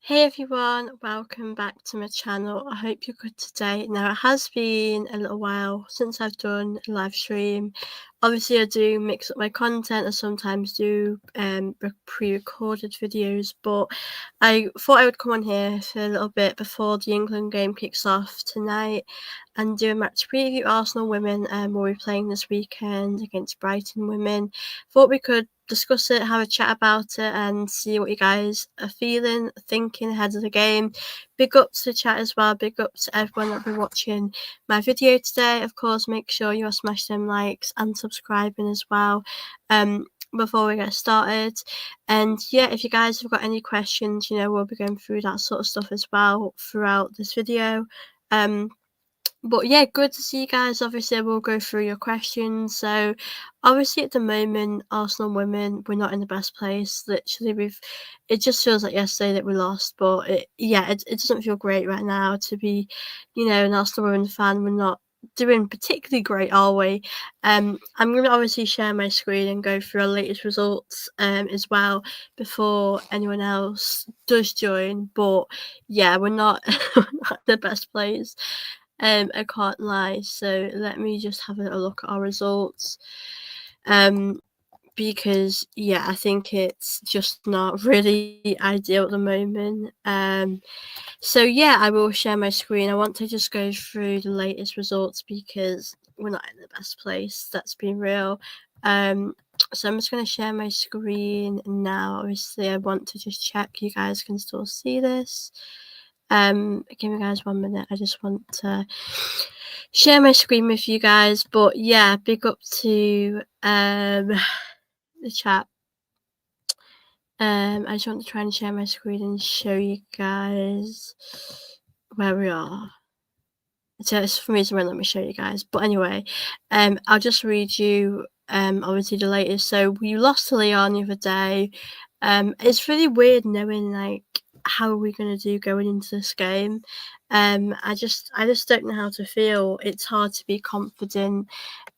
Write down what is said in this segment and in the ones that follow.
Hey everyone, welcome back to my channel. I hope you're good today. Now, it has been a little while since I've done a live stream. Obviously, I do mix up my content. I sometimes do pre-recorded videos, but I thought I would come on here for a little bit before the England game kicks off tonight and do a match preview. Arsenal women will be playing this weekend against Brighton women. Thought we could discuss it, have a chat about it, and see what you guys are feeling, thinking ahead of the game. Big up to the chat as well. Big up to everyone that will be watching my video today. Of course, make sure you are smashing them likes and subscribing as well. Before we get started, and yeah, if you guys have got any questions, we'll be going through that sort of stuff as well throughout this video. But yeah, good to see you guys. Obviously, we'll go through your questions. So, obviously, at the moment, Arsenal women, we're not in the best place. Literally, it just feels like yesterday that we lost. But it doesn't feel great right now to be, an Arsenal women fan. We're not doing particularly great, are we? I'm going to obviously share my screen and go through our latest results as well before anyone else does join. But yeah, we're not, we're not the best place. I can't lie. So let me just have a look at our results. Because yeah, I think it's just not really ideal at the moment. So yeah, I will share my screen. I want to just go through the latest results because we're not in the best place. That's been real. So I'm just going to share my screen now. Obviously, I want to just check you guys can still see this. Give me guys 1 minute. I just want to share my screen with you guys. But yeah, big up to the chat. I just want to try and share my screen and show you guys where we are. So for some reason won't let me show you guys. But anyway, I'll just read you obviously the latest. So we lost to Leon the other day. It's really weird knowing like how are we gonna do going into this game. I just don't know how to feel. It's hard to be confident.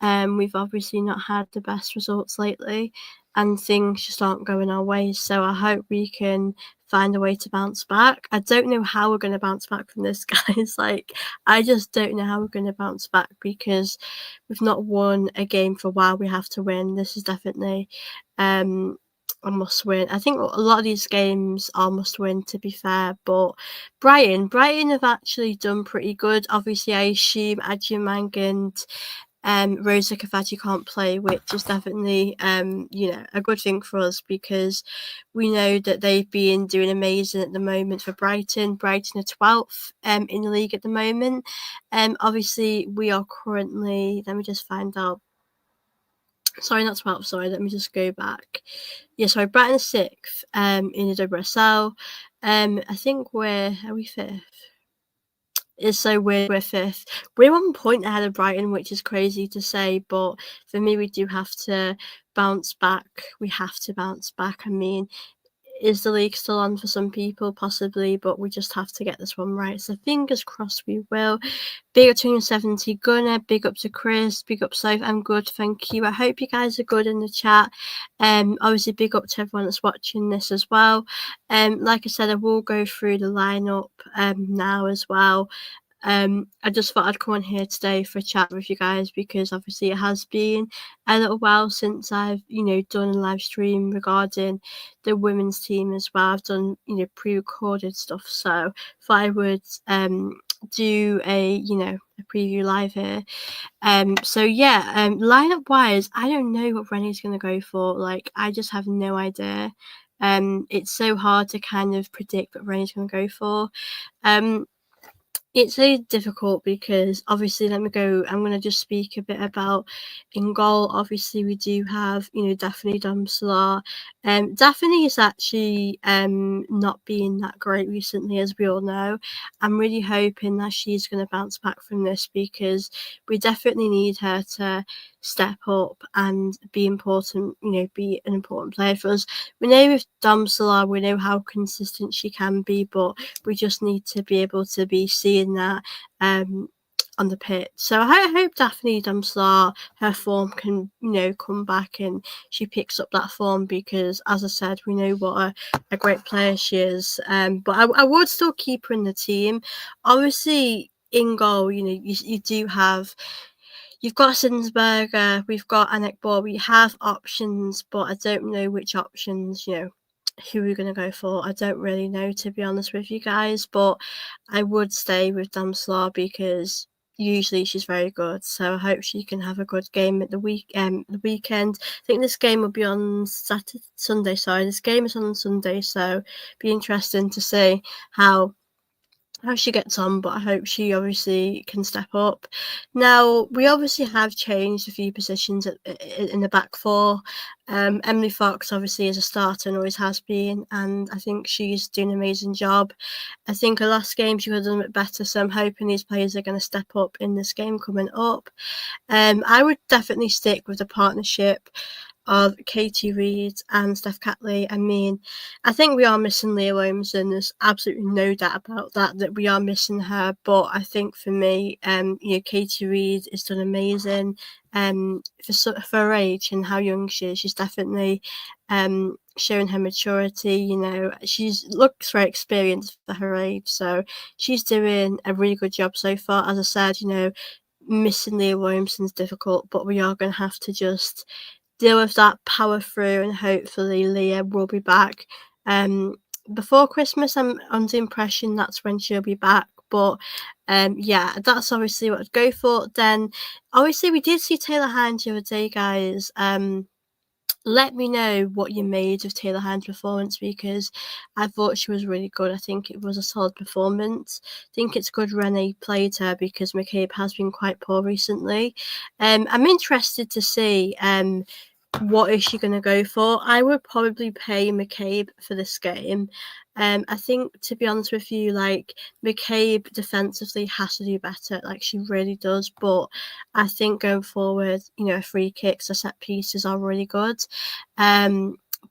We've obviously not had the best results lately and things just aren't going our way. So I hope we can find a way to bounce back. I don't know how we're going to bounce back from this, guys. Like, I just don't know how we're going to bounce back because we've not won a game for a while. We have to win. This is definitely a must win. I think a lot of these games are must win, to be fair. But Brighton have actually done pretty good. Obviously, I assume Adjumang and Rosa Kafati can't play, which is definitely a good thing for us because we know that they've been doing amazing at the moment for Brighton. Brighton are 12th in the league at the moment. Obviously we are currently, let me just find out. Sorry, not 12th, sorry, let me just go back. Yeah, sorry, Brighton are 6th in the WSL. I think are we 5th? It's so weird we're 5th. We're 1 point ahead of Brighton, which is crazy to say, but for me, we do have to bounce back. We have to bounce back. I mean, is the league still on for some people? Possibly, but we just have to get this one right. So fingers crossed we will. Big up to 270 Gunner, big up to Chris, big up Sophie. I'm good, thank you. I hope you guys are good in the chat. Obviously big up to everyone that's watching this as well. Like I said, I will go through the lineup now as well. I just thought I'd come on here today for a chat with you guys because obviously it has been a little while since I've done a live stream regarding the women's team as well. I've done pre-recorded stuff, so if I would do a preview live here. So yeah, lineup wise, I don't know what Rennie's gonna go for. Like, I just have no idea. It's so hard to kind of predict what Rennie's gonna go for. It's really difficult because obviously I'm going to just speak a bit about in goal. Obviously we do have Daphne Domsalar. Daphne is actually not being that great recently, as we all know. I'm really hoping that she's going to bounce back from this because we definitely need her to step up and be important, be an important player for us. We know with Domsalar, we know how consistent she can be, but we just need to be able to be seeing that on the pitch. So I hope Daphne Dunstar, her form can, come back and she picks up that form because, as I said, we know what a great player she is. But I would still keep her in the team. Obviously, in goal, you do have. You've got Sinsberger, we've got Anik Ball, we have options, but I don't know which options, who we're going to go for. I don't really know, to be honest with you guys, but I would stay with Damslaw because usually she's very good. So I hope she can have a good game at the the weekend. I think this game will be on Sunday. Sorry, this game is on Sunday, so be interesting to see how she gets on, but I hope she obviously can step up. Now, we obviously have changed a few positions in the back four. Emily Fox obviously is a starter and always has been, and I think she's doing an amazing job. I think her last game she could have done a bit better, so I'm hoping these players are going to step up in this game coming up. I would definitely stick with the partnership of Katie Reid and Steph Catley. I mean, I think we are missing Leah Williamson. There's absolutely no doubt about that we are missing her. But I think for me, Katie Reid has done amazing. For her age and how young she is, she's definitely showing her maturity. She looks very experienced for her age, so she's doing a really good job so far. As I said, missing Leah Williamson's difficult, but we are going to have to just deal with that, power through, and hopefully Leah will be back before Christmas. I'm under the impression that's when she'll be back, but yeah, that's obviously what I'd go for. Then obviously we did see Taylor Hines the other day, guys. Let me know what you made of Taylor Hines' performance because I thought she was really good. I think it was a solid performance. I think it's good Renee played her because McCabe has been quite poor recently. I'm interested to see what is she going to go for. I would probably pay McCabe for this game. I think, to be honest with you, like, McCabe defensively has to do better. Like, she really does. But I think going forward, free kicks or set pieces are really good.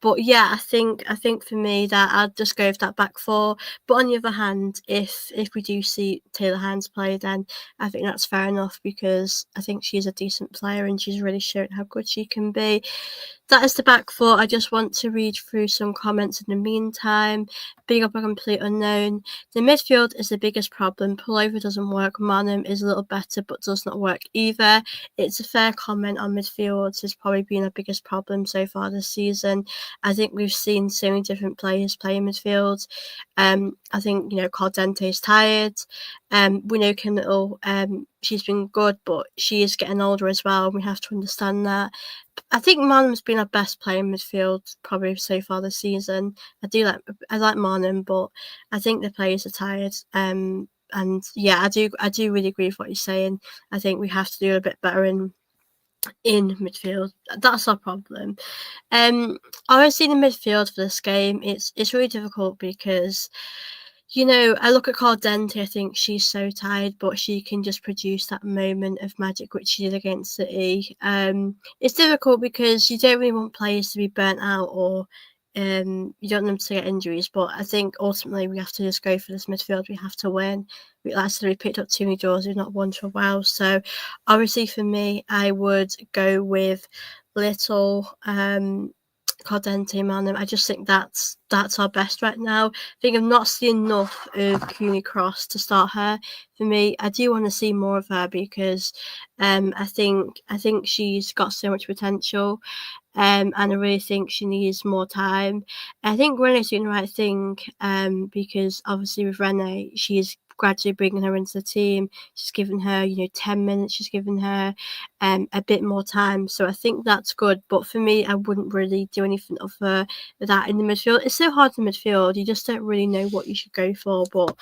But yeah, I think for me that I'd just go with that back four. But on the other hand, if we do see Taylor Hines play, then I think that's fair enough because I think she's a decent player and she's really shown how good she can be. That is the back four. I just want to read through some comments in the meantime. Big up a complete unknown. The midfield is the biggest problem. Pullover doesn't work. Manham is a little better but does not work either. It's a fair comment on midfield. It's probably been our biggest problem so far this season. I think we've seen so many different players play in midfield. I think, Caldente is tired. We know Kim Little, she's been good, but she is getting older as well. And we have to understand that. I think Marnham's been our best player in midfield probably so far this season. I like Marnham, but I think the players are tired. And yeah, I do really agree with what you're saying. I think we have to do a bit better in midfield. That's our problem. Obviously in the midfield for this game, it's really difficult because I look at Caldente, I think she's so tired, but she can just produce that moment of magic which she did against City. It's difficult because you don't really want players to be burnt out or you don't want them to get injuries, but I think ultimately we have to just go for this midfield. We have to win. Like I said, we picked up too many draws. We've not won for a while. So obviously for me, I would go with Little, Caldente, Manham. I just think that's our best right now. I think I've not seen enough of Cooney Cross to start her. For me, I do want to see more of her because I think she's got so much potential. And I really think she needs more time. I think Renee's doing the right thing because obviously with Renee, she's gradually bringing her into the team. She's given her, 10 minutes. She's given her a bit more time. So I think that's good. But for me, I wouldn't really do anything of that in the midfield. It's so hard in the midfield. You just don't really know what you should go for. But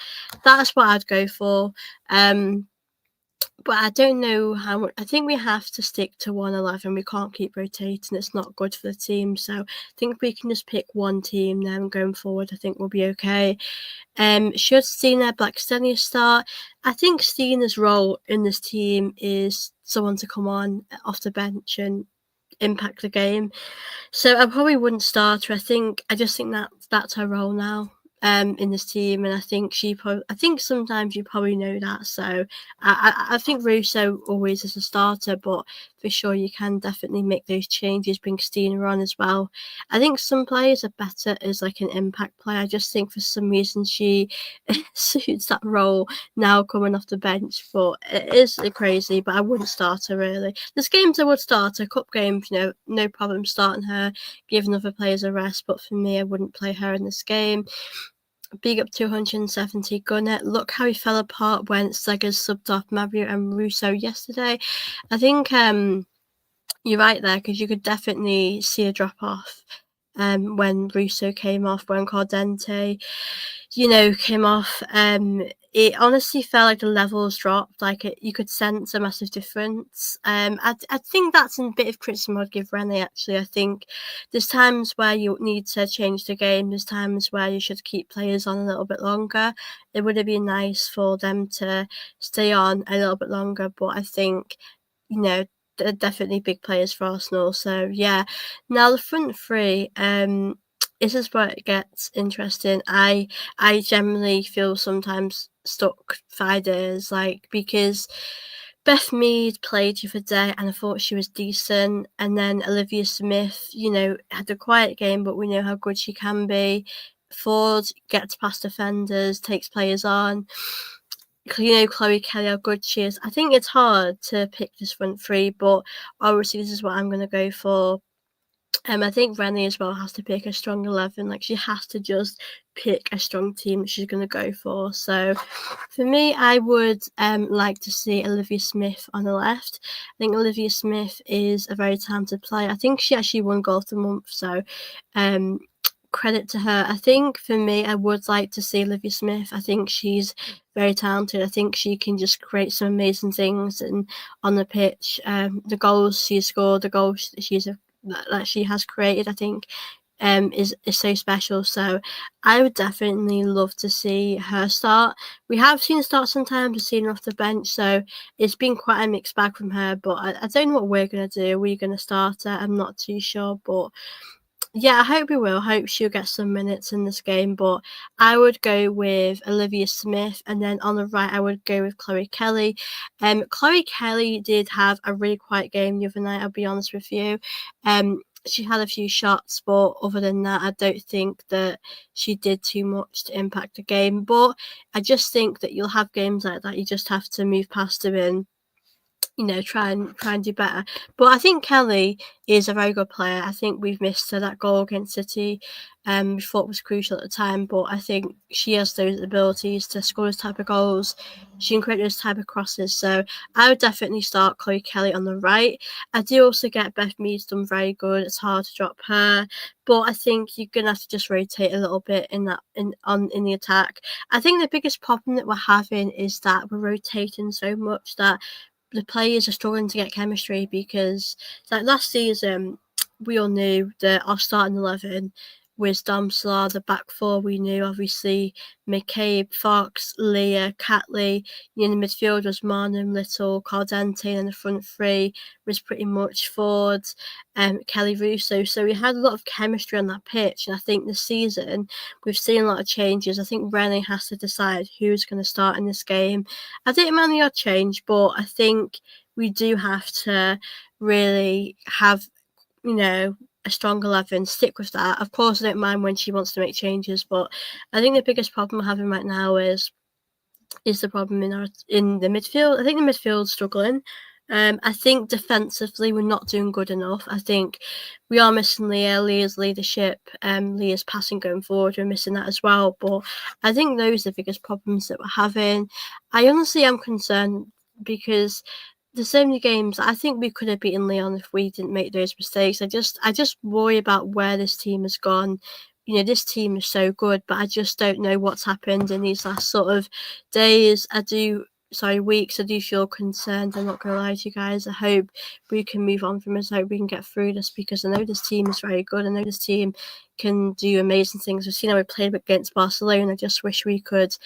that's what I'd go for. But I don't know how much. I think we have to stick to 111. We can't keep rotating. It's not good for the team. So I think we can just pick one team then going forward. I think we'll be okay. Should Stina Blackstenia start? I think Stina's role in this team is someone to come on off the bench and impact the game. So I probably wouldn't start her. I just think that's her role now. in this team, and I think sometimes you probably know that. So I think Russo always is a starter, but for sure you can definitely make those changes, bring Stina on as well. I think some players are better as like an impact player. I just think for some reason she suits that role now coming off the bench, but it is crazy. But I wouldn't start her really. There's games I would start her, cup games, no problem starting her, giving other players a rest. But for me, I wouldn't play her in this game. Big up 270 Gunner. Look how he fell apart when Seggers subbed off Mario and Russo yesterday. I think you're right there, because you could definitely see a drop off when Russo came off, when Cardente came off. It honestly felt like the levels dropped. Like you could sense a massive difference. I think that's a bit of criticism I'd give Rennie. Actually, I think there's times where you need to change the game. There's times where you should keep players on a little bit longer. It would have been nice for them to stay on a little bit longer, but I think they're definitely big players for Arsenal. So yeah, now the front three. This is where it gets interesting. I generally feel sometimes stuck 5 days, because Beth Mead played the other day and I thought she was decent, and then Olivia Smith, had a quiet game, but we know how good she can be. Ford gets past defenders, takes players on. Chloe Kelly, how good she is. I think it's hard to pick this front three, but obviously this is what I'm going to go for. I think Rennie as well has to pick a strong 11. Like, she has to just pick a strong team that she's going to go for. So for me, I would like to see Olivia Smith on the left. I think Olivia Smith is a very talented player. I think she actually won Goal of the Month, so credit to her. I think for me, I would like to see Olivia Smith. I think she's very talented. I think she can just create some amazing things and on the pitch. The goals she scored, the goals that she has created, I think is so special. So I would definitely love to see her start. We have seen her start sometimes, we've seen her off the bench, so it's been quite a mixed bag from her, but I don't know what we're going to do. We're going to start her, I'm not too sure, but yeah, I hope we will. I hope she'll get some minutes in this game, but I would go with Olivia Smith, and then on the right, I would go with Chloe Kelly. Chloe Kelly did have a really quiet game the other night, I'll be honest with you. She had a few shots, but other than that, I don't think that she did too much to impact the game. But I just think that you'll have games like that. You just have to move past her and try and do better. But I think Kelly is a very good player. I think we've missed her. That goal against City, we thought was crucial at the time, but I think she has those abilities to score those type of goals. She can create those type of crosses. So I would definitely start Chloe Kelly on the right. I do also get Beth Mead's done very good. It's hard to drop her, but I think you're gonna have to just rotate a little bit in the attack. I think the biggest problem that we're having is that we're rotating so much that the players are struggling to get chemistry, because like last season we all knew that our starting 11 was Domslar. The back four we knew, obviously McCabe, Fox, Leah, Catley. In the midfield was Marnham, Little, Cardente, and the front three was pretty much Ford, Kelly, Russo. So we had a lot of chemistry on that pitch, and I think this season we've seen a lot of changes. I think Rennie has to decide who's going to start in this game. I don't mind the odd change, but I think we do have to really have, a strong 11, stick with that. Of course, I don't mind when she wants to make changes, but I think the biggest problem we're having right now is the problem in the midfield. I think the midfield's struggling. I think defensively we're not doing good enough. I think we are missing Leah's leadership, Leah's passing going forward. We're missing that as well. But I think those are the biggest problems that we're having. I honestly am concerned, because there's so many games I think we could have beaten Leon if we didn't make those mistakes. I just worry about where this team has gone. This team is so good, but I just don't know what's happened in these last sort of days. Weeks. I do feel concerned. I'm not going to lie to you guys. I hope we can move on from this. I hope we can get through this, because I know this team is very good. I know this team can do amazing things. We've seen how we played against Barcelona. I just wish we could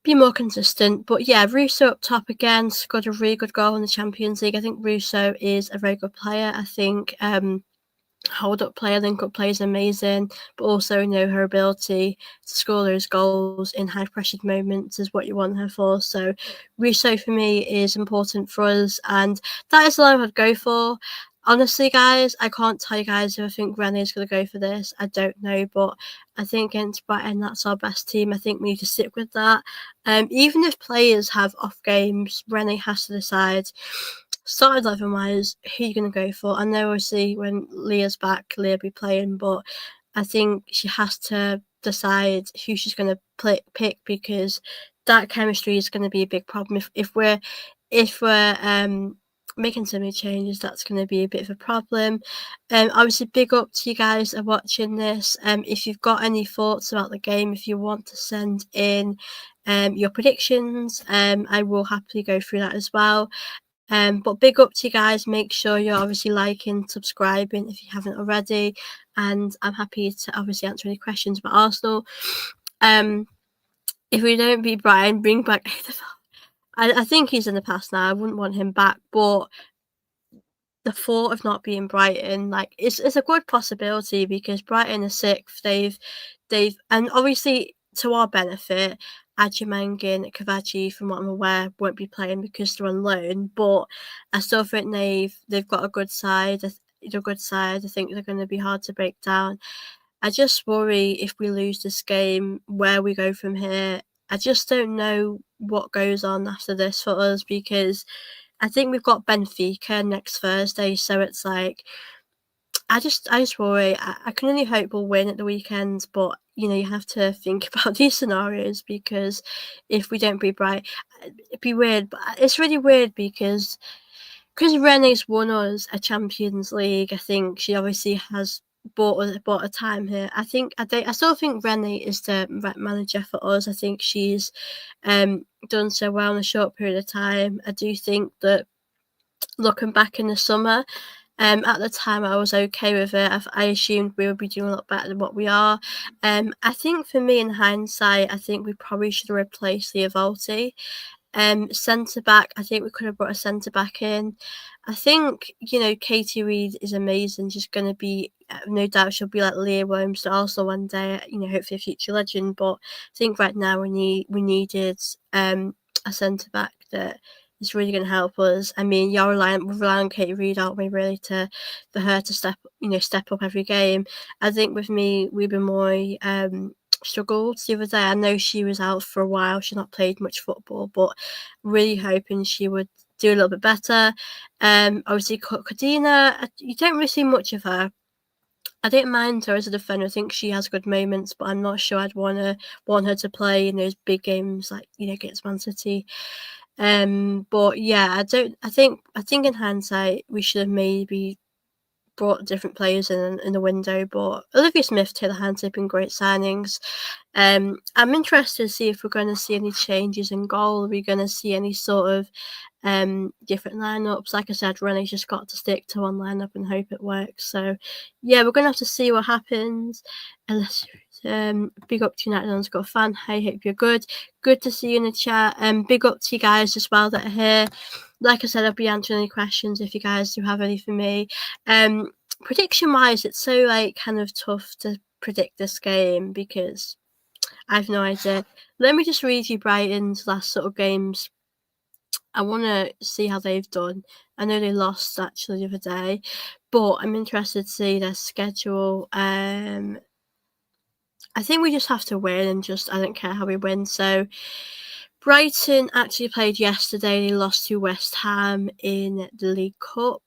be more consistent. But yeah, Russo up top again, scored a really good goal in the Champions League. I think Russo is a very good player. I think hold-up player, link-up play is amazing, but also, her ability to score those goals in high-pressured moments is what you want her for. So Russo for me is important for us, and that is the line I'd go for. Honestly, guys, I can't tell you guys if I think Rene's going to go for this. I don't know, but I think against Brighton, that's our best team. I think we need to stick with that. Even if players have off games, Rene has to decide, started 11-wise, who you're going to go for. I know, obviously, when Leah's back, Leah will be playing, but I think she has to decide who she's going to pick, because that chemistry is going to be a big problem. If we're making so many changes, that's going to be a bit of a problem. Obviously, big up to you guys that are watching this. If you've got any thoughts about the game, if you want to send in your predictions, I will happily go through that as well. But big up to you guys. Make sure you're obviously liking, subscribing if you haven't already, and I'm happy to obviously answer any questions about Arsenal. If we don't beat Brighton, bring back I think he's in the past now. I wouldn't want him back, but the thought of not being Brighton, like, it's a good possibility, because Brighton are sixth. They've and obviously, to our benefit, Adjumangin, Kavachi, from what I'm aware, won't be playing because they're on loan. But I still think they've got a good side. A good side. I think they're going to be hard to break down. I just worry, if we lose this game, where we go from here. I just don't know what goes on after this for us, because I think we've got Benfica next Thursday, so it's like, I just worry. I can only hope we'll win at the weekend, but you have to think about these scenarios, because if we don't beat Brighton, it'd be weird. But it's really weird, because Rene's won us a Champions League. I think she obviously has bought a time here. I still think Rene is the right manager for us. I think she's done so well in a short period of time. I do think that, looking back in the summer, at the time I was okay with it. I assumed we would be doing a lot better than what we are. I think, for me, in hindsight, I think we probably should have replaced Leah Volti. Centre back, I think we could have brought a centre back in. I think, Katie Reid is amazing. She's going to be, no doubt, she'll be like Leah Williams to Arsenal one day. Hopefully a future legend. But I think right now we needed a centre back that is really going to help us. I mean, we're relying on Katie Reid, aren't we, really, for her to step up every game. I think with me, Ruben Moy struggled the other day. I know she was out for a while. She's not played much football, but really hoping she would do a little bit better. Obviously, Cordina, you don't really see much of her. I don't mind her as a defender. I think she has good moments, but I'm not sure I'd want her to play in those big games, like, against Man City. But yeah, I think in hindsight we should have maybe brought different players in the window. But Olivia Smith, Taylor Hands have been great signings. I'm interested to see if we're going to see any changes in goal. Are we going to see any sort of different lineups? Like I said, Rene's just got to stick to one lineup and hope it works. So yeah, we're going to have to see what happens. Unless big up to United underscore fan. I hope you're good. Good to see you in the chat. Big up to you guys as well that are here. Like I said, I'll be answering any questions if you guys do have any for me. Prediction wise, it's so kind of tough to predict this game, because I have no idea. Let me just read you Brighton's last sort of games. I want to see how they've done. I know they lost actually the other day, but I'm interested to see their schedule. I think we just have to win, and I don't care how we win. So Brighton actually played yesterday. They lost to West Ham in the League Cup.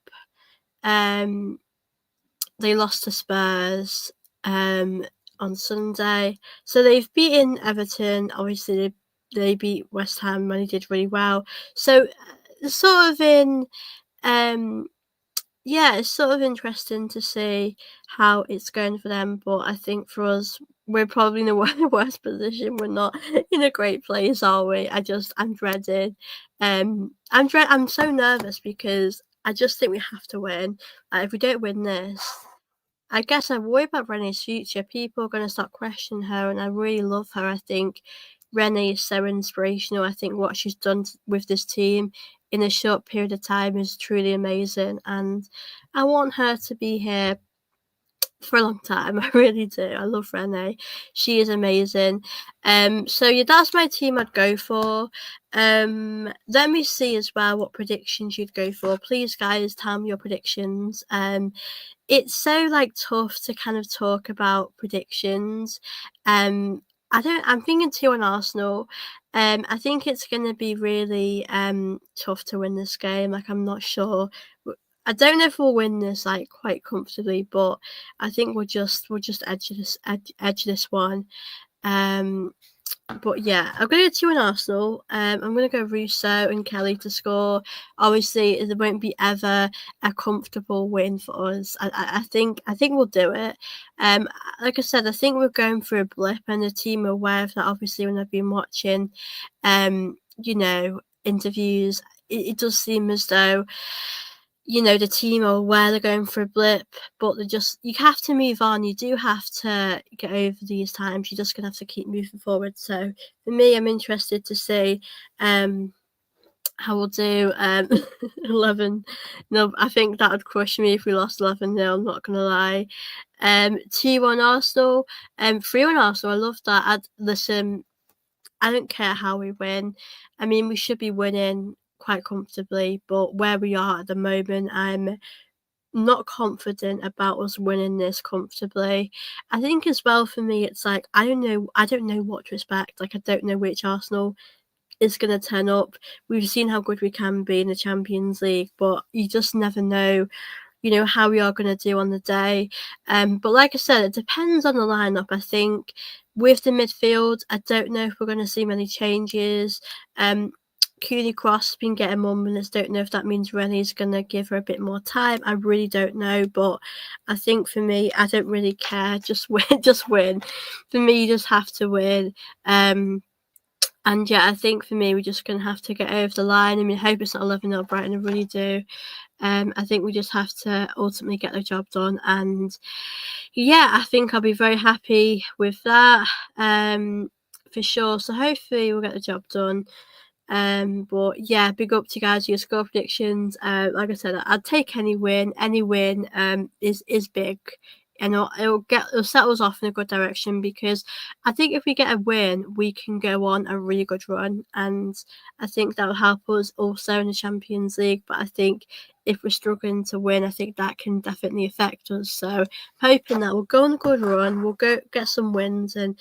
They lost to Spurs on Sunday. So they've beaten Everton. Obviously, they beat West Ham and they did really well. So sort of it's sort of interesting to see how it's going for them. But I think for us, we're probably in the worst position. We're not in a great place, are we? I'm dreading. I'm so nervous, because I just think we have to win. If we don't win this, I guess I worry about Rene's future. People are going to start questioning her, and I really love her. I think Rene is so inspirational. I think what she's done with this team in a short period of time is truly amazing, and I want her to be here for a long time. I really do. I love Renee. She is amazing. So yeah, that's my team I'd go for. Let me see as well what predictions you'd go for. Please, guys, tell me your predictions. It's so like tough to kind of talk about predictions. I'm thinking 2 on Arsenal. I think it's gonna be really tough to win this game. Like I'm not sure. I don't know if we'll win this like quite comfortably, but I think we'll just edge this one. Um, but yeah, I'm going to go 2 in Arsenal. I'm going to go Russo and Kelly to score. Obviously, there won't be ever a comfortable win for us. I think we'll do it. Like I said, I think we're going through a blip, and the team are aware of that. Obviously, when I've been watching, interviews, it does seem as though the team are aware they're going for a blip, but you have to move on. You do have to get over these times. You're just gonna have to keep moving forward. So for me, I'm interested to see how we'll do. 11. No, I think that would crush me if we lost 11-0. I'm not gonna lie. 2-1 Arsenal. 3-1 Arsenal. I love that. Listen, I don't care how we win. I mean, we should be winning quite comfortably, but where we are at the moment, I'm not confident about us winning this comfortably. I think as well for me, it's like I don't know what to expect. Like I don't know which Arsenal is going to turn up. We've seen how good we can be in the Champions League, but you just never know how we are going to do on the day. But like I said, it depends on the lineup. I think with the midfield, I don't know if we're going to see many changes. Cooney Cross has been getting more minutes. Don't know if that means Rennie's going to give her a bit more time. I really don't know. But I think for me, I don't really care. Just win. Just win. For me, you just have to win. And yeah, I think for me, we're just going to have to get over the line. I mean, I hope it's not 11-0 Brighton. I really do. I think we just have to ultimately get the job done. And yeah, I think I'll be very happy with that for sure. So hopefully we'll get the job done. But yeah, big up to you guys, your score predictions. Like I said, I'd take any win. Any win is big, and it'll set us off in a good direction, because I think if we get a win, we can go on a really good run, and I think that will help us also in the Champions League. But I think if we're struggling to win, I think that can definitely affect us. So hoping that we'll go on a good run, we'll go get some wins, and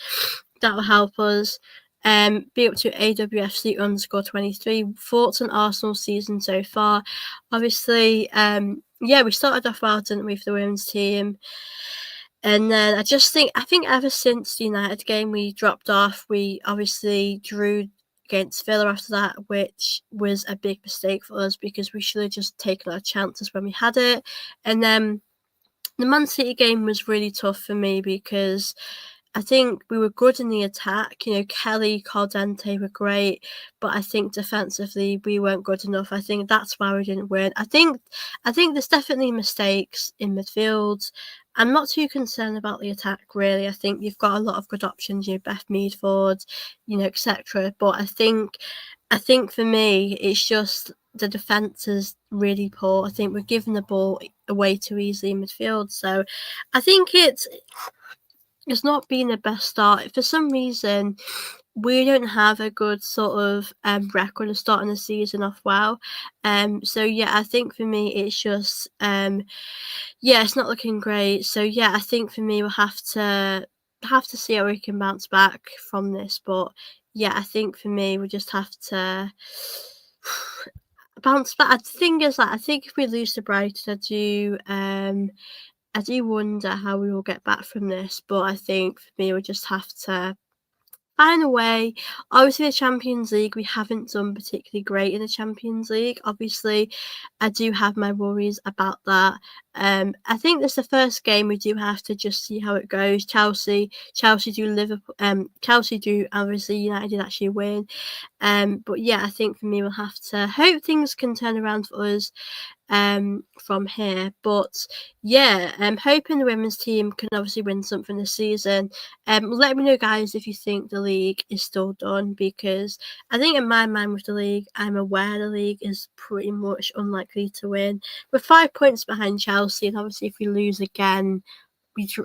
that will help us. Be up to AWFC _23. Thoughts on Arsenal season so far? Obviously, yeah, we started off well, didn't we, for the women's team? And then I think ever since the United game, we dropped off. We obviously drew against Villa after that, which was a big mistake for us, because we should have just taken our chances when we had it. And then the Man City game was really tough for me, because I think we were good in the attack. Kelly, Caldente were great, but I think defensively we weren't good enough. I think that's why we didn't win. I think there's definitely mistakes in midfield. I'm not too concerned about the attack, really. I think you've got a lot of good options, Beth Meadford, etc. But I think for me, it's just the defence is really poor. I think we're giving the ball away too easily in midfield. So I think it's not been the best start. For some reason, we don't have a good sort of record of starting the season off well. So yeah, I think for me it's just yeah, it's not looking great. So yeah, I think for me we'll have to see how we can bounce back from this. But yeah, I think for me we just have to bounce back. The thing is that I think if we lose to Brighton, I do wonder how we will get back from this, but I think for me, we just have to find a way. Obviously, the Champions League, we haven't done particularly great in the Champions League. Obviously, I do have my worries about that. I think this is the first game. We do have to just see how it goes. Chelsea do Liverpool. Chelsea do. Obviously, United did actually win. But yeah, I think for me, we'll have to hope things can turn around for us from here. But yeah, I'm hoping the women's team can obviously win something this season. Let me know, guys, if you think the league is still done, because I think in my mind with the league, I'm aware the league is pretty much unlikely to win. We're 5 points behind Chelsea, and obviously if we lose again,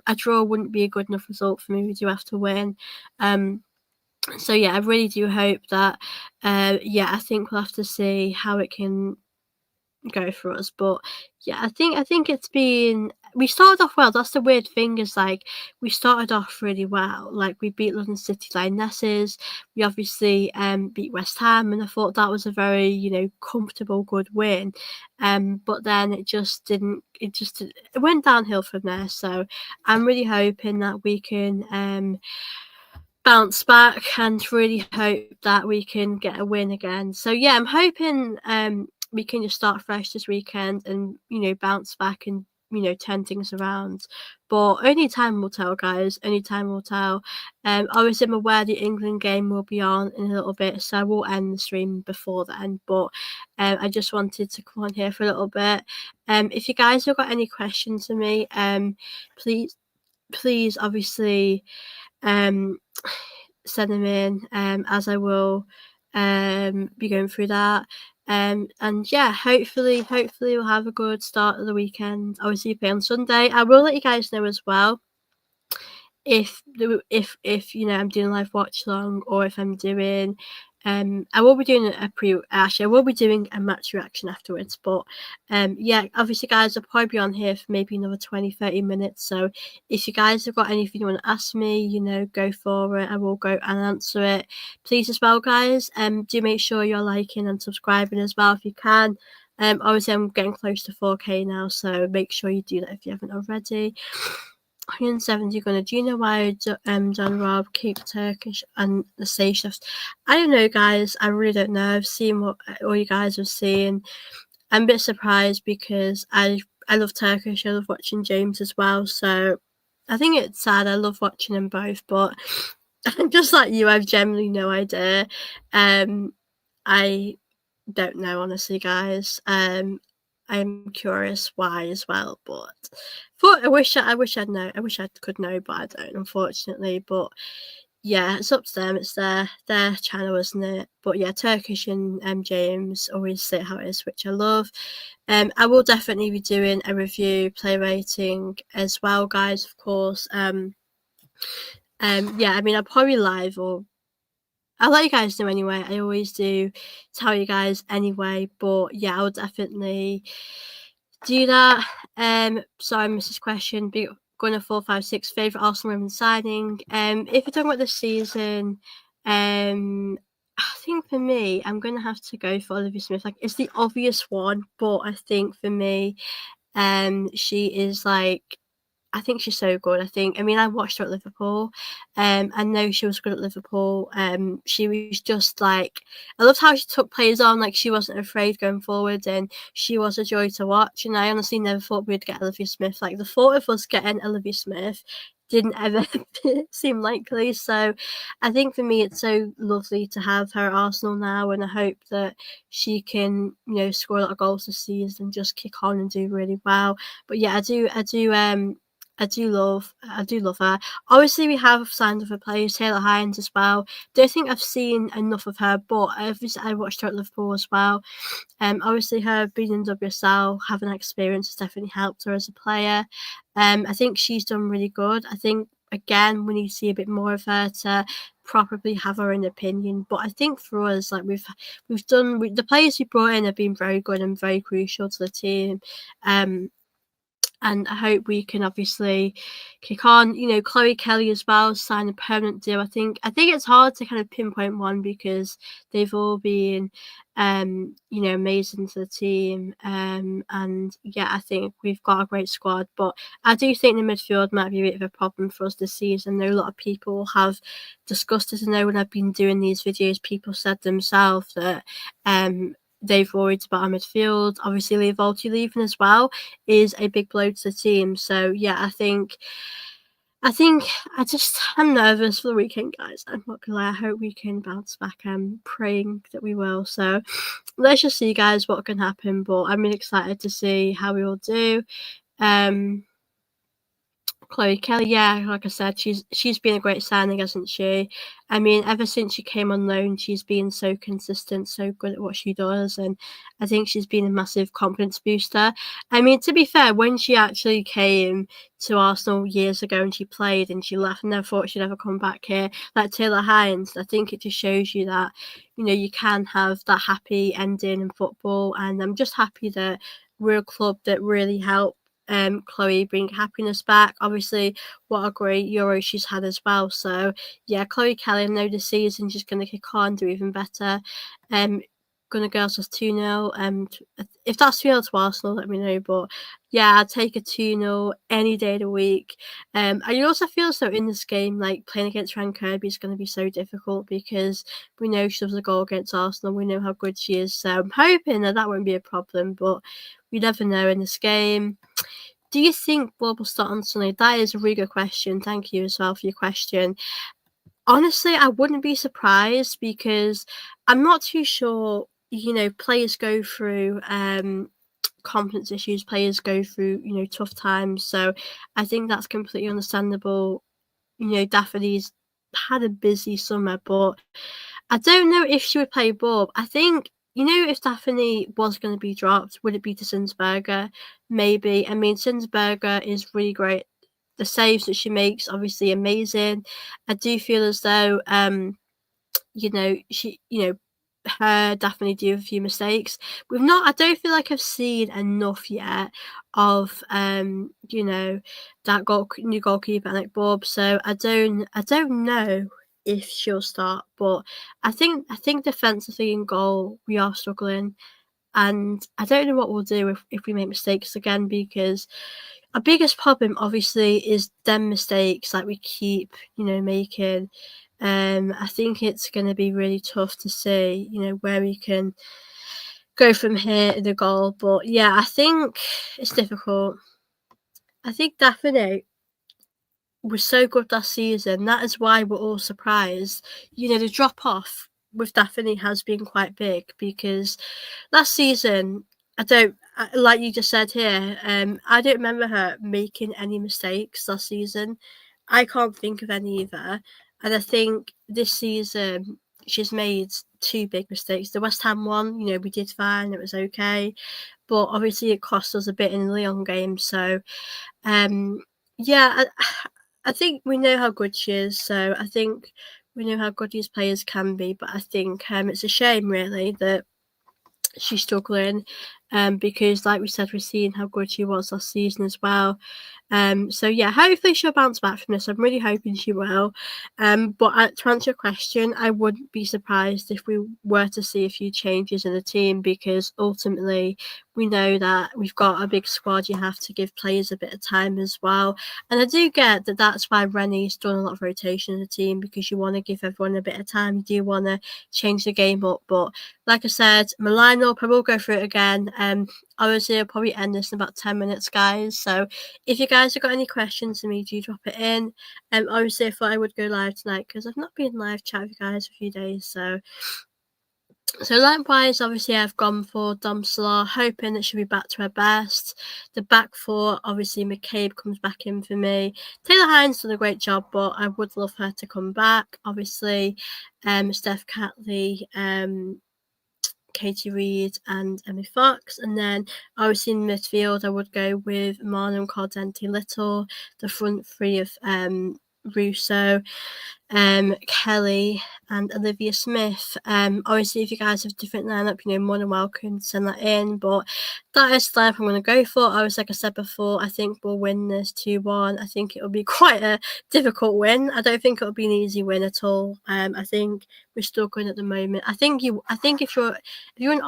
a draw wouldn't be a good enough result for me. We do have to win. So yeah, I really do hope that. Yeah, I think we'll have to see how it can go for us. But yeah, I think it's been, we started off well. That's the weird thing, is like we started off really well. Like we beat London City Lionesses. We obviously beat West Ham, and I thought that was a very, you know, comfortable, good win. But then it just didn't. It went downhill from there. So I'm really hoping that we can bounce back and really hope that we can get a win again. So yeah, I'm hoping we can just start fresh this weekend and, you know, bounce back and, you know, turn things around. But only time will tell, guys. Only time will tell. Obviously, I'm aware the England game will be on in a little bit, so I will end the stream before then. But I just wanted to come on here for a little bit. If you guys have got any questions for me, please, obviously, send them in, as I will be going through that. And yeah, hopefully we'll have a good start of the weekend. Obviously, you play on Sunday. I will let you guys know as well if you know, I'm doing a live watch along, or if I'm doing I will be doing I will be doing a match reaction afterwards. But yeah, obviously guys, I'll probably be on here for maybe another 20-30 minutes. So if you guys have got anything you want to ask me, you know, go for it. I will go and answer it. Please as well, guys, do make sure you're liking and subscribing as well if you can. Obviously I'm getting close to 4K now, so make sure you do that if you haven't already. 170 gonna. Do you know why John Rob keep Turkish and the stage chefs? I don't know, guys. I really don't know. I've seen what all you guys have seen. I'm a bit surprised because I love Turkish. I love watching James as well. So I think it's sad. I love watching them both, but just like you, I've generally no idea. I don't know, honestly, guys. I'm curious why as well, but I wish I'd know. I wish I could know, but I don't, unfortunately. But yeah, it's up to them. It's their channel, isn't it? But yeah, Turkish and James always say how it is, which I love. I will definitely be doing a review, play rating as well, guys. Of course. Yeah, I mean, I'll probably live, or I'll let you guys know anyway. I always do tell you guys anyway. But yeah, I'll definitely do that. Sorry, I missed this question. But going to 456 favorite Arsenal women's signing. If you're talking about this season, I think for me, I'm gonna have to go for Olivia Smith. Like, it's the obvious one, but I think for me, she is like, I think she's so good. I mean, I watched her at Liverpool. I know she was good at Liverpool. She was just like, I loved how she took players on. Like, she wasn't afraid going forward, and she was a joy to watch. And I honestly never thought we'd get Olivia Smith. Like, the thought of us getting Olivia Smith didn't ever seem likely. So I think for me, it's so lovely to have her at Arsenal now, and I hope that she can, you know, score a lot of goals this season and just kick on and do really well. But yeah, I do love her. Obviously, we have signed other players, Taylor Hines as well. Don't think I've seen enough of her, but I watched her at Liverpool as well. Obviously, her being in WSL, having that experience has definitely helped her as a player. I think she's done really good. I think, again, we need to see a bit more of her to properly have our own opinion. But I think for us, like the players we brought in have been very good and very crucial to the team. And I hope we can obviously kick on. You know, Chloe Kelly as well signed a permanent deal. I think it's hard to kind of pinpoint one because they've all been, you know, amazing to the team. And yeah, I think we've got a great squad. But I do think the midfield might be a bit of a problem for us this season. I know a lot of people have discussed it. I know when I've been doing these videos, people said themselves that they've worried about our midfield. Obviously, Leah Volti leaving as well is a big blow to the team. So yeah, I'm nervous for the weekend, guys. I'm not gonna lie. I hope we can bounce back. I'm praying that we will. So let's just see, guys, what can happen. But I'm really excited to see how we all do. Chloe Kelly, yeah, like I said, she's been a great signing, hasn't she? I mean, ever since she came on loan, she's been so consistent, so good at what she does, and I think she's been a massive confidence booster. I mean, to be fair, when she actually came to Arsenal years ago and she played and she left, and never thought she'd ever come back here, like Taylor Hines, I think it just shows you that, you know, you can have that happy ending in football, and I'm just happy that we're a club that really help Chloe bring happiness back. Obviously, what a great Euro she's had as well. So yeah, Chloe Kelly, I know this season she's going to kick on, do even better. Gonna go us 2-0. If that's 2-0 to Arsenal, let me know. But yeah, I'd take a 2-0 any day of the week. And you also feel so in this game, like playing against Fran Kirby is going to be so difficult because we know she does a goal against Arsenal. We know how good she is. So I'm hoping that won't be a problem. But we never know in this game. Do you think Bob will start on Sunday? That is a really good question. Thank you as well for your question. Honestly, I wouldn't be surprised because I'm not too sure. You know, players go through confidence issues. Players go through, you know, tough times. So I think that's completely understandable. You know, Daphne's had a busy summer, but I don't know if she would play Bob. I think, you know, if Daphne was going to be dropped, would it be to Sinsberger? Maybe. I mean, Sinsberger is really great. The saves that she makes, obviously amazing. I do feel as though, you know, her definitely do a few mistakes. We've not. I don't feel like I've seen enough yet of, you know, that new goalkeeper like Bob. So I don't know if she'll start, but I think defensively in goal we are struggling, and I don't know what we'll do if we make mistakes again because our biggest problem obviously is them mistakes that we keep, you know, making. I think it's going to be really tough to see, you know, where we can go from here in the goal. But yeah, I think it's difficult. I think Daphne was so good last season. That is why we're all surprised. You know, the drop off with Daphne has been quite big because last season, like you just said here, I don't remember her making any mistakes last season. I can't think of any either. And I think this season she's made two big mistakes. The West Ham one, you know, we did fine, it was okay. But obviously it cost us a bit in the Lyon game. So yeah, I think we know how good she is. So I think we know how good these players can be. But I think it's a shame really that she's struggling, because like we said, we're seeing how good she was last season as well. So yeah, hopefully she'll bounce back from this. I'm really hoping she will. But to answer your question, I wouldn't be surprised if we were to see a few changes in the team because ultimately we know that we've got a big squad. You have to give players a bit of time as well. And I do get that that's why Rennie's done a lot of rotation in the team because you want to give everyone a bit of time. You do want to change the game up. But like I said, my lineup, I will go through it again. Obviously, I'll probably end this in about 10 minutes, guys. So if you guys have got any questions for me, do drop it in. Obviously, I thought I would go live tonight because I've not been live chat with you guys for a few days. So likewise, obviously, I've gone for Dom Solar, hoping that she'll be back to her best. The back four, obviously, McCabe comes back in for me. Taylor Hines done a great job, but I would love her to come back. Obviously, Steph Catley, Katie Reid and Emmy Fox. And then obviously in midfield, I would go with Marlon Caldente Little, the front three of Russo, Kelly and Olivia Smith. Obviously, if you guys have a different lineup, you know, more than welcome to send that in. But that is the lineup I'm going to go for. Obviously, like I said before, I think we'll win this 2-1. I think it will be quite a difficult win. I don't think it'll be an easy win at all. I think we're struggling at the moment. I think if you're an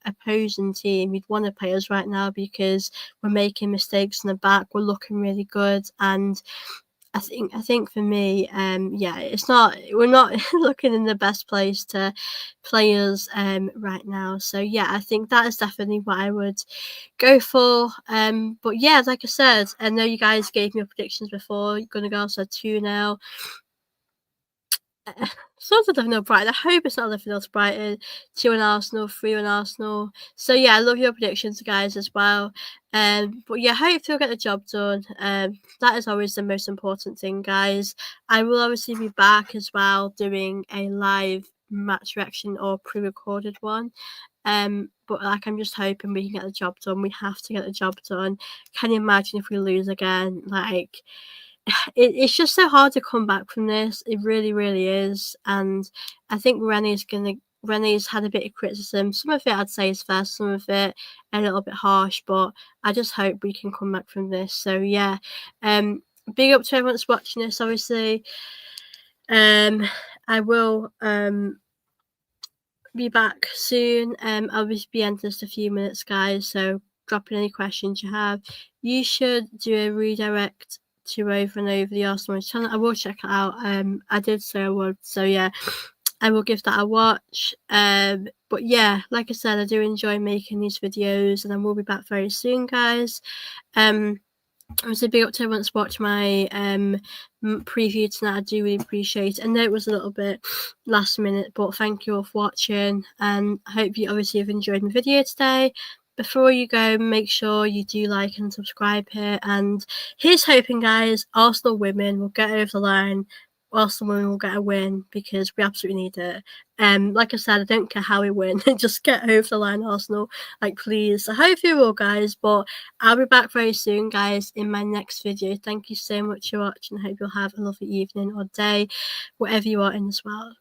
opposing team, you'd want to play us right now because we're making mistakes in the back. We're looking really good and I think for me, we're not looking in the best place to play us right now. So yeah, I think that is definitely what I would go for. But yeah, like I said, I know you guys gave me your predictions before. You're gonna go also 2-0. sort of living up Brighton. I hope it's not living up Brighton. 2-1 Arsenal, 3-1 Arsenal. So yeah, I love your predictions, guys, as well. But yeah, hopefully we'll get the job done. That is always the most important thing, guys. I will obviously be back as well doing a live match reaction or pre-recorded one. But like I'm just hoping we can get the job done. We have to get the job done. Can you imagine if we lose again? Like it's just so hard to come back from this. It really, really is. And I think Rene's had a bit of criticism. Some of it I'd say is fair, some of it a little bit harsh, but I just hope we can come back from this. So yeah. Big up to everyone that's watching this, obviously. I will be back soon. I'll just be ending just a few minutes, guys. So drop in any questions you have. You should do a redirect to Over and Over the Arsenal channel. I will check it out. I did say I would, so yeah, I will give that a watch. But yeah, like I said, I do enjoy making these videos, and I will be back very soon, guys. Obviously, big up to everyone that's watched my preview tonight. I do really appreciate it. I know it was a little bit last minute, but thank you all for watching, and I hope you obviously have enjoyed my video today. Before you go, make sure you do like and subscribe here, and here's hoping, guys, Arsenal women will get over the line. Arsenal women will get a win, because we absolutely need it. Like I said, I don't care how we win, just get over the line, Arsenal. Like, please. I hope you will, guys, but I'll be back very soon, guys, in my next video. Thank you so much for watching. I hope you'll have a lovely evening or day, wherever you are in this world.